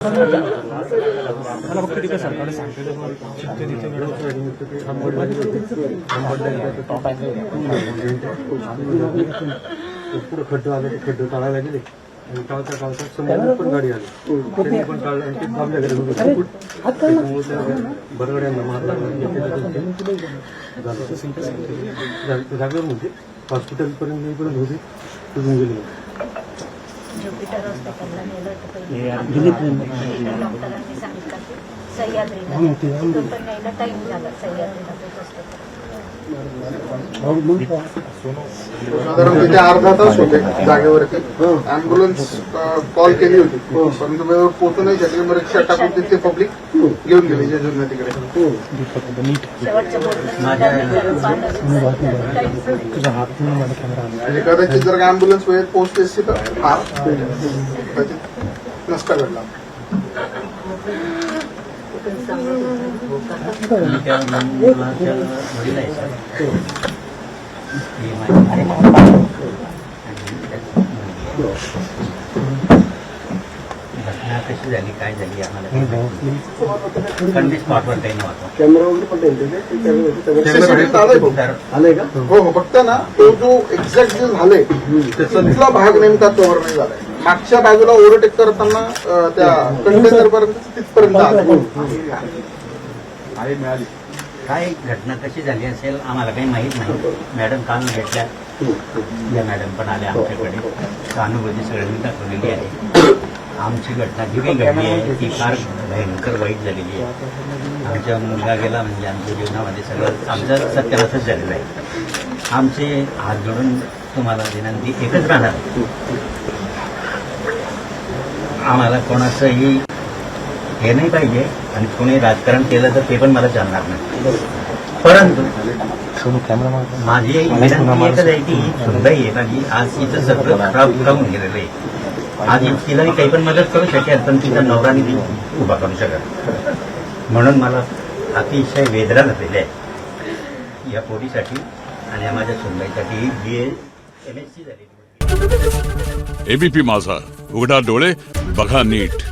मला फक्त तिथं सरकारने सांगितलं पुढं खड्डं आलं ते खड्डं काढायला गेले आणि काढता काढता समोर पण गाडी आली त्यांनी पण काढलं आणि ते थांबल्या गेले बरगड्यांना मारला जागेवर म्हणजे हॉस्पिटलपर्यंत येईपर्यंत होते तिथून गेले ज्युपिटर हॉस्पिटलला नेलं होतं डॉक्टरांनी सांगितलं की सह्याद्रीला तिथून पण न्यायला टाईम झाला सह्याद्रीला साधारण तिथे अर्धा तास होते जागेवरती अँब्युलन्स कॉल केली होती परंतु वेळेवर पोहोचू नाही शकले मग रिक्षा टाकून तिथे पब्लिक घेऊन गेले जेजूरला तिकडे शेवटच्या म्हणजे कदाचित जर अँब्युलन्स वेळेत पोहोचली असती तर हा कदाचित नसता घडला घटना कशी झाली काय झाली आम्हाला स्पॉटवर काही नव्हतं कॅमेरा वगैरे पण आलंय का हो हो फक्त ना तो जो एक्झॅक्ट जे झाले तिथला भाग नेमका कव्हर नाही झालाय मागच्या बाजूला ओव्हरटेक करताना त्या कंटेनर पर्यंत तिथपर्यंत मिळाली काय घटना कशी झाली असेल आम्हाला काही माहीत नाही मॅडम काल भेटल्या या मॅडम पण आल्या आमच्याकडे सहानुभूती सगळ्यांनी दाखवलेली आहे आमची घटना जी काही घडली आहे ती फार भयंकर वाईट झालेली आहे आमचा मुलगा गेला म्हणजे आमच्या जीवनामध्ये सगळं आमचं सत्यानाशच झालेलं आहे आमचे हात जोडून तुम्हाला विनंती एकच राहणार आम्हाला कोणाचंही हे नाही पाहिजे आणि कोणी राजकारण केलं तर ते पण मला चालणार नाही परंतु माझी विनंती एकच आहे की ही सुनबाई आहे माझी आज तिचं सगळं खराब होऊन गेलेलं आहे आज तिला काही पण मदत करू शकेल पण तिचा नवराने ती उभा करू शकत म्हणून मला अतिशय वेदना झालेली आहे या पोरीसाठी आणि या माझ्या सुनबाईसाठी BA MSc झालेली एबीपी माझा उघडा डोळे बघा नीट.